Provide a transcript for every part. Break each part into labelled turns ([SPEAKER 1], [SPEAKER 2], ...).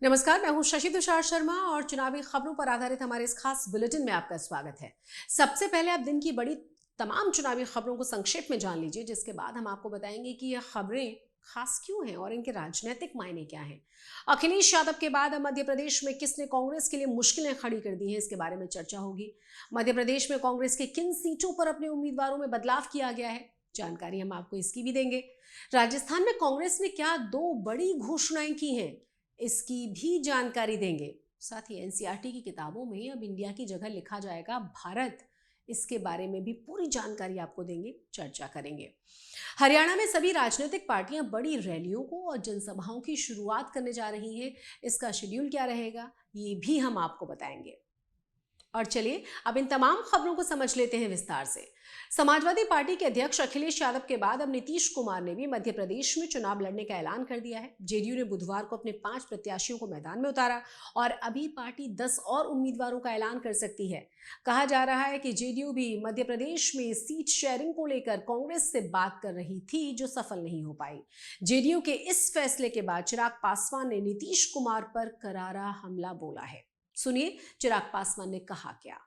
[SPEAKER 1] नमस्कार, मैं हूं शशि तुषार शर्मा और चुनावी खबरों पर आधारित हमारे इस खास बुलेटिन में आपका स्वागत है। सबसे पहले आप दिन की बड़ी तमाम चुनावी खबरों को संक्षेप में जान लीजिए, जिसके बाद हम आपको बताएंगे कि ये खबरें खास क्यों हैं और इनके राजनीतिक मायने क्या हैं। अखिलेश यादव के बाद अब मध्य प्रदेश में किसने कांग्रेस के लिए मुश्किलें खड़ी कर दी हैं, इसके बारे में चर्चा होगी। मध्य प्रदेश में कांग्रेस के किन सीटों पर अपने उम्मीदवारों में बदलाव किया गया है, जानकारी हम आपको इसकी भी देंगे। राजस्थान में कांग्रेस ने क्या दो बड़ी घोषणाएं की हैं, इसकी भी जानकारी देंगे। साथ ही एनसीईआरटी की किताबों में अब इंडिया की जगह लिखा जाएगा भारत, इसके बारे में भी पूरी जानकारी आपको देंगे, चर्चा करेंगे। हरियाणा में सभी राजनीतिक पार्टियां बड़ी रैलियों को और जनसभाओं की शुरुआत करने जा रही हैं। इसका शेड्यूल क्या रहेगा, ये भी हम आपको बताएंगे। और चलिए अब इन तमाम खबरों को समझ लेते हैं विस्तार से। समाजवादी पार्टी के अध्यक्ष अखिलेश यादव के बाद अब नीतीश कुमार ने भी मध्य प्रदेश में चुनाव लड़ने का ऐलान कर दिया है। जेडीयू ने बुधवार को अपने 5 प्रत्याशियों को मैदान में उतारा और अभी पार्टी 10 और उम्मीदवारों का ऐलान कर सकती है। कहा जा रहा है कि जेडीयू भी मध्य प्रदेश में सीट शेयरिंग को लेकर कांग्रेस से बात कर रही थी, जो सफल नहीं हो पाई। जेडीयू के इस फैसले के बाद चिराग पासवान ने नीतीश कुमार पर करारा हमला बोला है। सुनिए चिराग पासवान ने कहा क्या।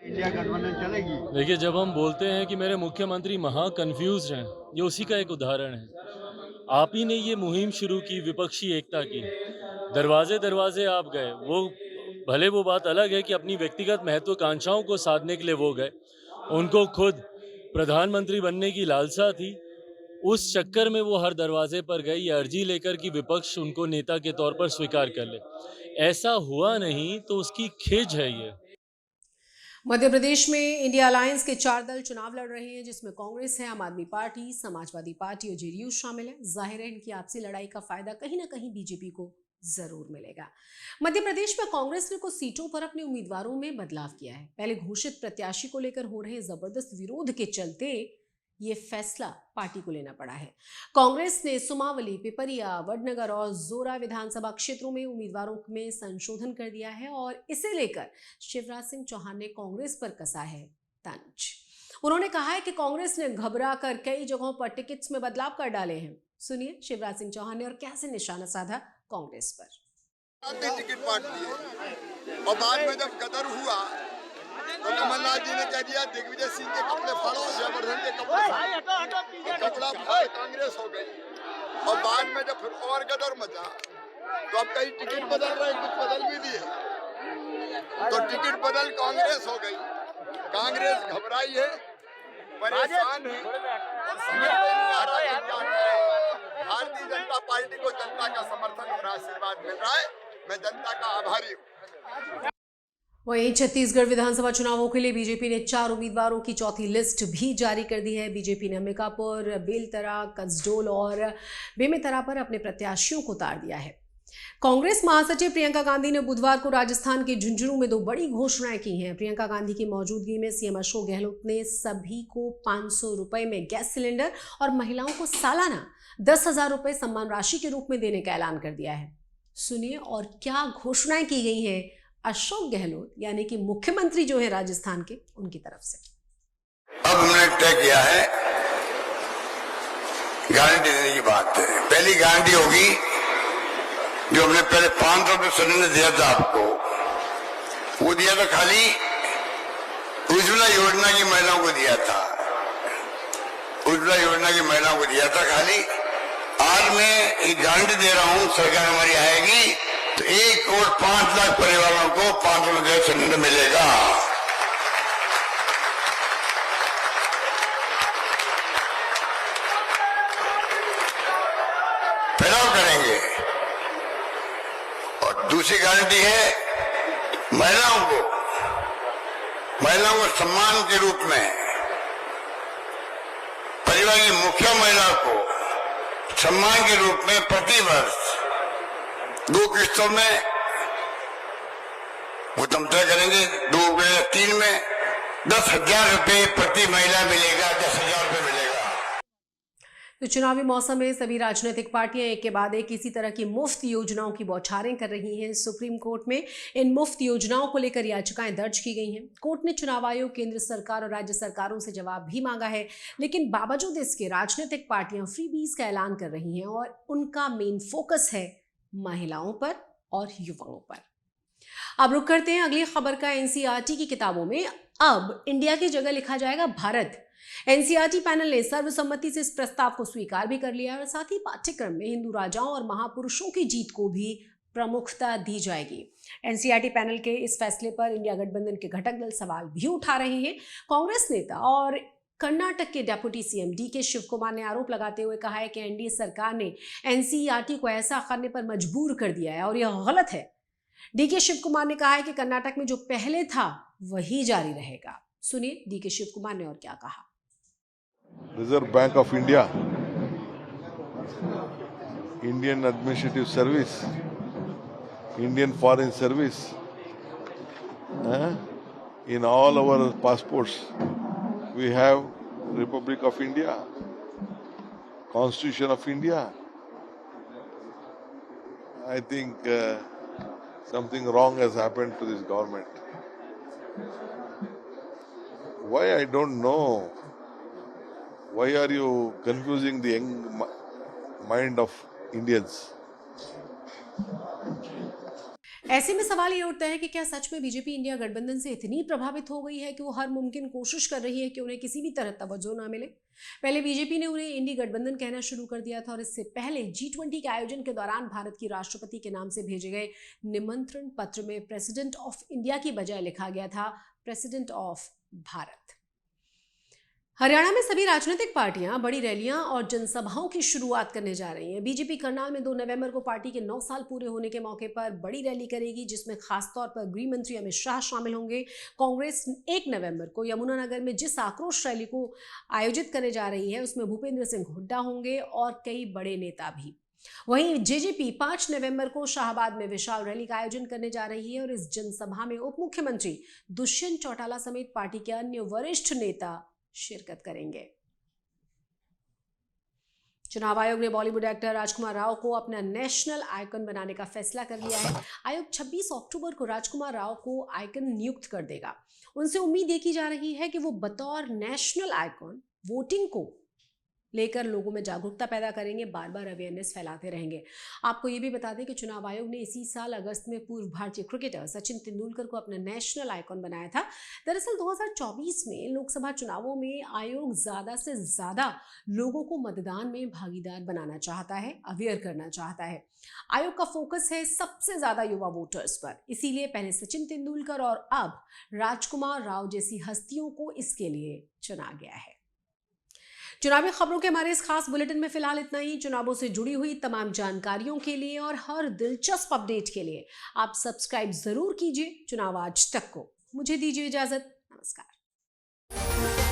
[SPEAKER 2] इंडिया गठबंधन चलेगी।
[SPEAKER 3] देखिए, जब हम बोलते हैं कि मेरे मुख्यमंत्री महा कंफ्यूज हैं, ये उसी का एक उदाहरण है। आप ही ने ये मुहिम शुरू की विपक्षी एकता की, दरवाजे दरवाजे आप गए। भले वो बात अलग है कि अपनी व्यक्तिगत महत्वाकांक्षाओं को साधने के लिए वो गए, उनको खुद प्रधानमंत्री बनने की लालसा थी। उस चक्कर में वो हर दरवाजे पर गए ये अर्जी लेकर कि विपक्ष उनको नेता के तौर पर स्वीकार कर ले। ऐसा हुआ नहीं तो उसकी खिज है ये।
[SPEAKER 1] मध्य प्रदेश में इंडिया अलायंस के 4 दल चुनाव लड़ रहे हैं, जिसमें कांग्रेस है, आम आदमी पार्टी, समाजवादी पार्टी और जेडीयू शामिल है। जाहिर है इनकी आपसी लड़ाई का फायदा कहीं ना कहीं बीजेपी को जरूर मिलेगा। मध्य प्रदेश में कांग्रेस ने कुछ सीटों पर अपने उम्मीदवारों में बदलाव किया है। पहले घोषित प्रत्याशी को लेकर हो रहे जबरदस्त विरोध के चलते ये फैसला पार्टी को लेना पड़ा है। कांग्रेस ने सुमावली, पिपरिया, वडनगर और जोरा विधानसभा क्षेत्रों में उम्मीदवारों में संशोधन कर दिया है और इसे लेकर शिवराज सिंह चौहान ने कांग्रेस पर कसा है तंज। उन्होंने कहा है कि कांग्रेस ने घबरा कर कई जगहों पर टिकट्स में बदलाव कर डाले हैं। सुनिए शिवराज सिंह चौहान ने और कैसे निशाना साधा कांग्रेस पर।
[SPEAKER 2] टिकट बांट दिए और बाद में जब गदर हुआ तो कमलनाथ जी ने कह दिया दिग्विजय सिंह के कपड़े फाड़ो, जयवर्धन के कपड़े फाड़ो, कपड़ा फाड़ कांग्रेस हो गई। और बाद में जब फिर और गदर मचा तो अब कई टिकट बदल रहे, कुछ बदल भी दिए, तो टिकट बदल कांग्रेस हो गई। कांग्रेस घबराई है, परेशान है और समझ में नहीं आ रहा है क्या करें। भारतीय जनता पार्टी को जनता का समर्थन और आशीर्वाद मिल रहा है, मैं जनता का आभारी हूँ।
[SPEAKER 1] वहीं छत्तीसगढ़ विधानसभा चुनावों के लिए बीजेपी ने 4 उम्मीदवारों की चौथी लिस्ट भी जारी कर दी है। बीजेपी ने अंबिकापुर, बेलतरा, कसडोल और बेमेतरा पर अपने प्रत्याशियों को उतार दिया है। कांग्रेस महासचिव प्रियंका गांधी ने बुधवार को राजस्थान के झुंझुनू में 2 बड़ी घोषणाएं की हैं। प्रियंका गांधी की मौजूदगी में सीएम अशोक गहलोत ने सभी को 500 रुपए में गैस सिलेंडर और महिलाओं को सालाना 10,000 रुपए सम्मान राशि के रूप में देने का ऐलान कर दिया है। सुनिए और क्या घोषणाएं की गई हैं अशोक गहलोत यानी कि मुख्यमंत्री जो है राजस्थान के, उनकी तरफ से।
[SPEAKER 4] अब हमने तय किया है गारंटी देने की बात है। पहली गारंटी होगी जो हमने पहले 500 रुपये सिलेंडर दिया था आपको, वो दिया था खाली उज्ज्वला योजना की महिलाओं को दिया था। उज्ज्वला योजना की महिलाओं को दिया था खाली। आज मैं एक गारंटी दे रहा हूं, सरकार हमारी आएगी तो 1 करोड़ 5 लाख परिवारों को 500 रुपये सिलेंडर मिलेगा। फैलाव करेंगे। और दूसरी गारंटी है महिलाओं को सम्मान के रूप में, परिवार की मुखिया महिला को सम्मान के रूप में प्रति वर्ष 2 किस्तों में वो हम तय करेंगे, 2 या 3 में 10,000 रुपये प्रति महिला मिलेगा, 10,000 रुपये मिलेगा।
[SPEAKER 1] तो चुनावी मौसम में सभी राजनीतिक पार्टियां एक के बाद एक इसी तरह की मुफ्त योजनाओं की बौछारें कर रही हैं। सुप्रीम कोर्ट में इन मुफ्त योजनाओं को लेकर याचिकाएं दर्ज की गई हैं। कोर्ट ने चुनाव आयोग, केंद्र सरकार और राज्य सरकारों से जवाब भी मांगा है, लेकिन बावजूद इसके राजनीतिक पार्टियां फ्रीबीज का ऐलान कर रही हैं और उनका मेन फोकस है महिलाओं पर और युवाओं पर। अब रुक करते हैं अगली खबर का। एनसीईआरटी की किताबों में अब इंडिया की जगह लिखा जाएगा भारत। एनसीईआरटी पैनल ने सर्वसम्मति से इस प्रस्ताव को स्वीकार भी कर लिया और साथ ही पाठ्यक्रम में हिंदू राजाओं और महापुरुषों की जीत को भी प्रमुखता दी जाएगी। एनसीईआरटी पैनल के इस फैसले पर इंडिया गठबंधन के घटक दल सवाल भी उठा रहे हैं। कांग्रेस नेता और कर्नाटक के deputy CM DK Shivakumar ने आरोप लगाते हुए कहा है कि एनडीए सरकार ने एनसीईआरटी को ऐसा करने पर मजबूर कर दिया है और यह गलत है। डीके शिव कुमार ने कहा है कि कर्नाटक में जो पहले था वही जारी रहेगा। सुनिए डीके शिव कुमार ने और क्या कहा।
[SPEAKER 5] Reserve bank of India, Indian administrative service, Indian foreign service, in all our passports we have Republic of India, Constitution of India. I think something wrong has happened to this government. Why, I don't know. Why are you confusing the young mind of Indians?
[SPEAKER 1] ऐसे में सवाल ये उठता है कि क्या सच में BJP India गठबंधन से इतनी प्रभावित हो गई है कि वो हर मुमकिन कोशिश कर रही है कि उन्हें किसी भी तरह तवज्जो ना मिले। पहले बीजेपी ने उन्हें इंडी गठबंधन कहना शुरू कर दिया था और इससे पहले G20 के आयोजन के दौरान भारत की राष्ट्रपति के नाम से भेजे गए निमंत्रण पत्र में प्रेसिडेंट ऑफ इंडिया की बजाय लिखा गया था प्रेसिडेंट ऑफ भारत। हरियाणा में सभी राजनीतिक पार्टियां बड़ी रैलियां और जनसभाओं की शुरुआत करने जा रही हैं। बीजेपी करनाल में 2 नवंबर को पार्टी के 9 साल पूरे होने के मौके पर बड़ी रैली करेगी, जिसमें खासतौर पर गृह मंत्री अमित शाह शामिल होंगे। कांग्रेस 1 नवंबर को यमुनानगर में जिस आक्रोश रैली को आयोजित करने जा रही है उसमें भूपेंद्र सिंह हुड्डा होंगे और कई बड़े नेता भी। वहीं जेजेपी 5 नवंबर को शाहबाद में विशाल रैली का आयोजन करने जा रही है और इस जनसभा में उप मुख्यमंत्री दुष्यंत चौटाला समेत पार्टी के अन्य वरिष्ठ नेता शिरकत करेंगे। चुनाव आयोग ने बॉलीवुड एक्टर राजकुमार राव को अपना नेशनल आइकन बनाने का फैसला कर लिया है। आयोग 26 अक्टूबर को राजकुमार राव को आइकन नियुक्त कर देगा। उनसे उम्मीद ये की जा रही है कि वो बतौर नेशनल आइकन वोटिंग को लेकर लोगों में जागरूकता पैदा करेंगे, बार बार अवेयरनेस फैलाते रहेंगे। आपको ये भी बता दें कि चुनाव आयोग ने इसी साल अगस्त में पूर्व भारतीय क्रिकेटर सचिन तेंदुलकर को अपना नेशनल आइकन बनाया था। दरअसल 2024 में लोकसभा चुनावों में आयोग ज्यादा से ज्यादा लोगों को मतदान में भागीदार बनाना चाहता है, अवेयर करना चाहता है। आयोग का फोकस है सबसे ज्यादा युवा वोटर्स पर, इसीलिए पहले सचिन तेंदुलकर और अब राजकुमार राव जैसी हस्तियों को इसके लिए चुना गया है। चुनावी खबरों के हमारे इस खास बुलेटिन में फिलहाल इतना ही। चुनावों से जुड़ी हुई तमाम जानकारियों के लिए और हर दिलचस्प अपडेट के लिए आप सब्सक्राइब जरूर कीजिए चुनाव आज तक को। मुझे दीजिए इजाजत। नमस्कार।